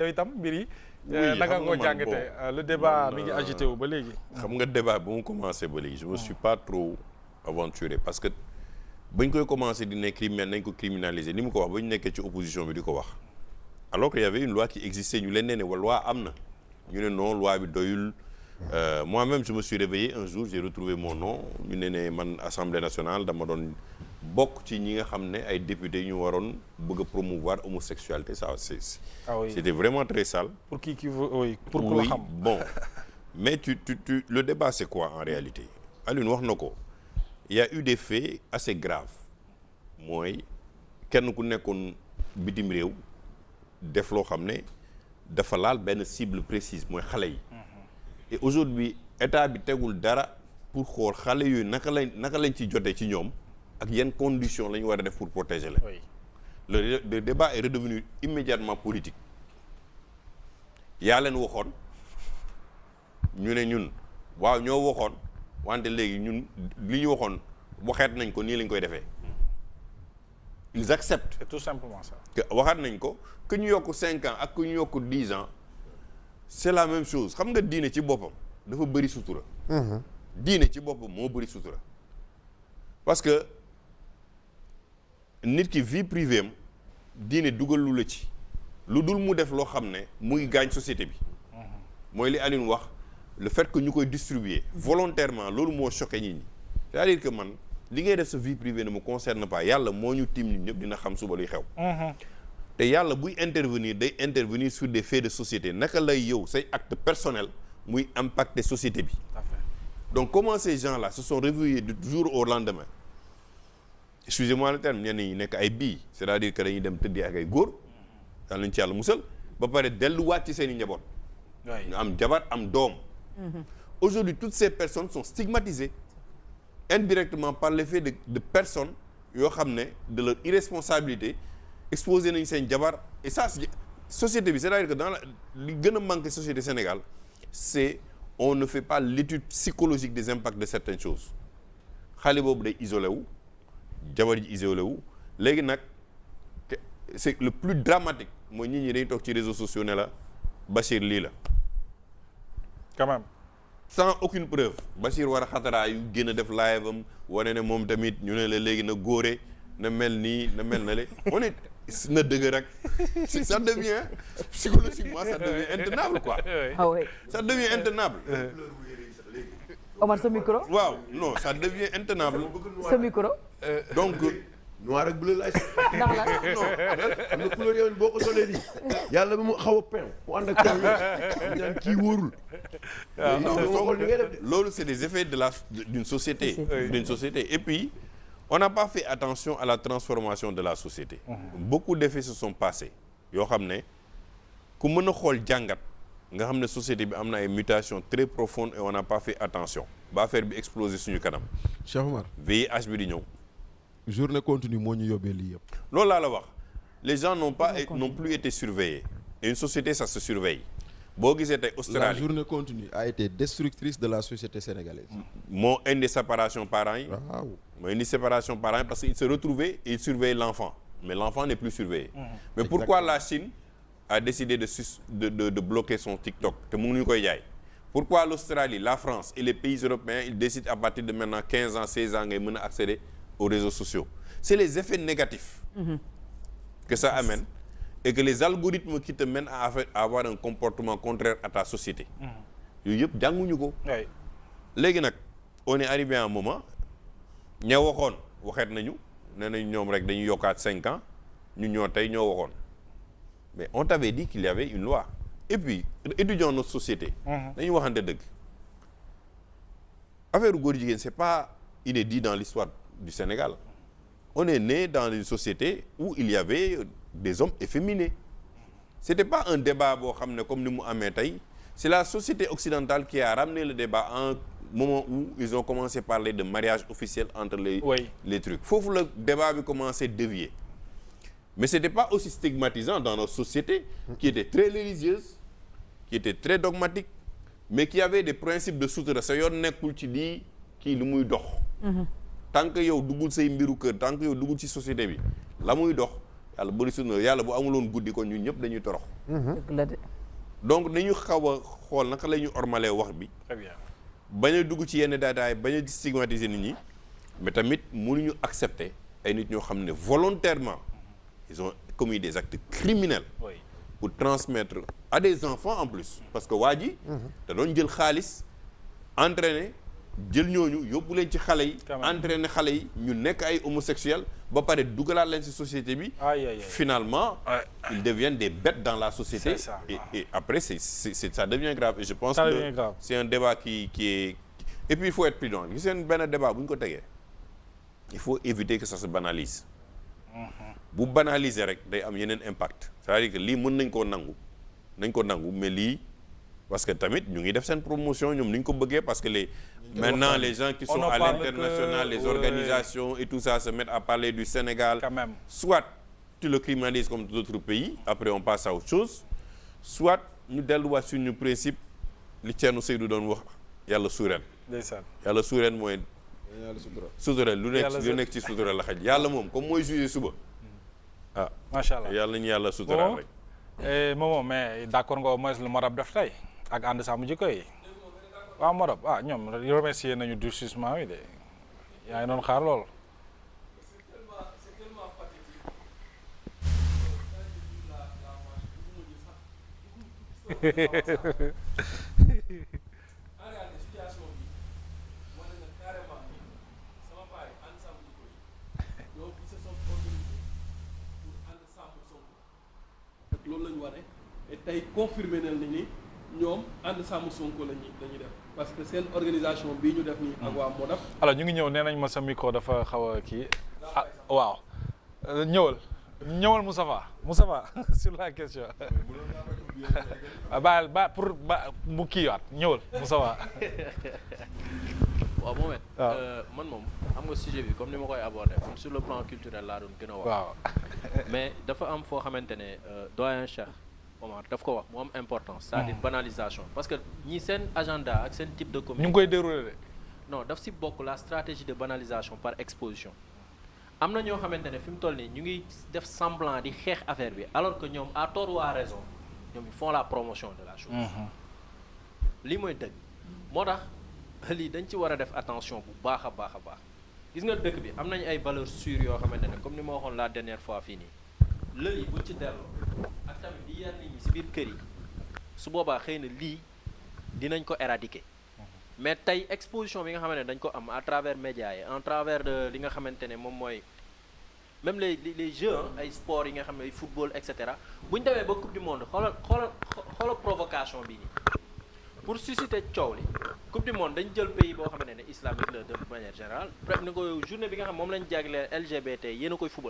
yooyu itam mbir yi. naka nga ko jàngatee le débat mi ngi agité wu ba léegi. xam nga débat ba mu commencé ba léegi je me suis pas trop aventuré parce que bañ koy commencé di ne nañ ko criminaliser ni mu ko wax ba ñu nekkee ci opposition bi di ko wax alors que y avait une loi qui existait ñu leen nee ne wa loi am na ñu ne non loi bi doyul. Moi-même je me suis réveillé un jour j'ai retrouvé mon nom ñu ne man Assemblée nationale dama doon bokk ci ñi nga xam ne ay députés ñu waroon bëgg a promouvoir homosexualité ça c'était vraiment très sale. Pour qui veut oui pour ku la xam bon mais tu le débat c'est quoi en réalité Alioune wax na ko il y a eu des faits assez graves mooy kenn ku nekkoon bitim réew def loo xam ne dafa laal benn cible précise mooy xale yi. Et aujourd'hui état bi tegul dara pour xool xale yooyu naka lañ ci jotee ci ñoom ak yenn conditions la ñu war a def pour protéger leen. Le débat est redevenu immédiatement politique. yaa leen waxoon ñu ne ñun waaw ñoo waxoon wante léegi ñun li ñu waxoon waxeet nañ ko nii lañ koy defee. Ils acceptent. C'est tout simplement ça. que waxaat nañ ko que ñu yokk 5 ans ak que ñu yokk 10 ans. C'est la même chose xam nga diine ci boppam dafa bëri sutura. diine ci boppam moo bëri sutura. parce que nit ki vie privée am diine dugal lu la ci lu dul mu def loo xam ne muy gaañ société bi. mooy li Alioune wax le fait que ñu koy distribuer volontairement loolu moo choqué nit ñi. c'est-à-dire que man li ngay def sa vie privée ne me concerne pas yàlla moo ñu tiim ñun ñëpp dina xam suba luy xew. te yàlla buy intervenir day intervenir sur des faits de société naka lay yow say acte personnel muy impacter société bi. Donc comment ces gens-là se sont réveillés du jour au lendemain, excusez-moi le terme, ñenn ñi nekk ay bii c'est-à-dire que dañuy dem tëddee ak ay góor daal nañ ci yàlla musal ba pare delluwaat ci seen i njaboot. ñu am jabar am doom. Aujourd'hui toutes ces personnes sont stigmatisées indirectement par l'effet de personnes yoo xam ne de leur irresponsabilité. exposé nañu seen jabar et ça société bi c'est-à-dire que dans li gën a manqué société Sénégal c'est on ne fait pas l'étude psychologique des impacts de certaines choses xale boobu day isolé wu jabar ji isolé wu léegi nag c'est le plus dramatique mooy nit ñi dañuy toog ci réseaux sociaux ne la Bachir lii la quand même sans aucune preuve Bachir war a xataraa yu gën a def live am wane ne moom tamit ñu ne la léegi na góore na mel nii na mel na le on est na dëgg rek ça devient psychologiquement ça devient intenable quoi. Ah oui. Ça devient intenable. Omar sa micro. waaw non ça devient intenable. Sa micro. Donc. noir ak bleu laay. ndax la non am na couleur yow boo ko solee nii yàlla ba mu xaw a peint mu ànd ak peint ñaan kii wóorul. loolu c'est des effets d'une société. D'une société et puis. On n'a pas fait attention à la transformation de la société. Beaucoup d'effets se sont passés yoo xam ne ku mën a xool jàngat nga xam ne société bi am na ay mutations très profondes et on n'a pas fait attention ba affaire bi exploser suñu kanam. Cheikh Omar. VIH bi di ñëw. journée continue moo ñu yóbbee lii yëpp. loolu laa la wax les gens n'ont plus été surveillés et une société ça se surveille boo gisee tey Australie la journée continue a été destructrice de la société sénégalaise. moo indi séparation parents yi. waaw. moo indi séparation parents yi parce que il se retrouvait et il surveillait l'enfant mais l'enfant n'est plus surveillé. Mais pourquoi la Chine a décidé de bloquer son TikTok te mu ngi ñu koy jaay. Pourquoi l'Australie, la France et les pays européens ils décident à partir de maintenant 15 ans 16 ans ngay mën a accéder aux réseaux sociaux. C'est les effets négatifs que ça amène et que les algorithmes qui te mènent à avoir un comportement contraire à ta société. yooyu yëpp jànguñu ko. léegi nag on est arrivé à un moment ña waxoon waxeet nañu nee nañ ñoom rek dañuy yokkaat 5 ans ñu ñoo tey ñoo waxoon mais on t'avait dit qu'il y avait une loi et puis étudions notre société. dañuy waxante dëgg. affaire góor jigéen c'est pas inédit dans l'histoire du Sénégal. On est né dans une société où il y avait des hommes efféminés. C'était pas un débat boo xam ne comme ni mu amee tey c'est la société occidentale qui a ramené le débat à un moment où ils ont commencé à parler de mariage officiel entre les trucs. Foofu le débat bi commencé dévier. Mais c'était pas aussi stigmatisant dans notre société qui était très religieuse, qui était très dogmatique, mais qui avait des principes de sutura sa yoon nekkul ci di kii lu muy dox. Tant que yow duggul say mbiru kër tant que yow duggul ci société bi la muy dox yàlla bëri suñu yàlla bu amuloon guddi kon ñun ñëpp dañuy torox. dëgg la de. donc dañu xaw a xool naka la ñu ormalee wax bi. très bien. bañ a dugg ci yenn détails bañ a stigmatiser nit ñi mais tamit mënuñu accepter ay nit ñoo xam ne volontairement ils ont commis des actes criminels. oui. pour transmettre à des enfants en plus parce que waa ji da doon jël xaalis entraîner jël ñooñu yóbbu leen ci xale yi entraîner xale yi ñu nekk ay homosexuels ba pare dugalaat leen ci société bi finalement ils deviennent des bêtes dans la société. C'est ça. Et après c'est ça devient grave et je pense que c'est un débat qui est et puis il faut être prudent gis ngeen benn débat bu ñu ko tegee il faut éviter que ça se banalise. bu banaliser rek day am yeneen impact c'est-à-dire que lii mën nañ koo nangu mais lii parce que tamit ñu ngi def seen promotion ñoom ni ñu ko bëggee parce que maintenant les gens qui sont à l'international les organisations et tout ça se mettent à parler du Sénégal quand même. Soit tu le criminalises comme d'autres pays après on passe à autre chose soit ñu delluwaat suñu principe li Thierno Seydou doon wax yàlla suureen ndeysaan yàlla suureen mooy sutura lu nekk ci sutura la xaj yàlla moom comme mooy jugé suba macha allah yàlla nañu yàlla suturaal rek. Momo mais d'accord nga au moins lu Morab def tey ak ànd sàmm jikko yi waaw Morab ñoom remercier nañu durcissement yi de yaa ngi doon xaar lool. loolu la ñu wane et tey confirmé nañ ni ñoom ànd sàmm Sonko lañuy def parce que seen organisation bii ñu def nii ak waa Modap. alors ñu ngi ñëw nee nañ ma sa micro dafa xaw a kii waaw ñëwal Moustapha sur la question pour mu kii waat ñëwal Moustapha. waaw Mohamed. man moom xam nga sujet bi comme ni ma koy aborder comme sur le plan culturel laa doon gën a wax. waaw mais dafa am foo xamante ne doyen Cheikh Omar daf ko wax mu am importance. c'est-à-dire banalisation parce que ñi seen agenda ak seen type de communication. ñu ngi koy dérouler de. non daf si bokk la stratégie de banalisation par exposition. am na ñoo xamante ne fi mu toll nii ñu ngi def semblant di xeex affaire bi alors que ñoom à tort ou à raison ñoom ils font la promotion de la chose. lii mooy dëgg moo tax. lii dañ ci war a def attention bu baax a baax gis nga dëkk bi am nañu ay valeurs sûres yoo xamante ne comme ni ma waxoon la dernière fois fii nii lël yi buñ ci delloo ak tamit di yar nit ñi si biir kër yi su boobaa xëy na lii dinañ ko éradiquer mais tey exposition bi nga xamante ne dañ ko am à travers médias yi en travers de li nga xamante ne moom mooy même les jeux ay sports yi nga xam ne ay football et cetera bu ñu demee ba coupe du monde xoolal provocation bii nii pour susciter coow li coupe du monde dañ jël pays boo xamante ne islamique la de manière générale presque ni ko journée bi nga xam moom lañ jagleel LGBT yéen a koy fubal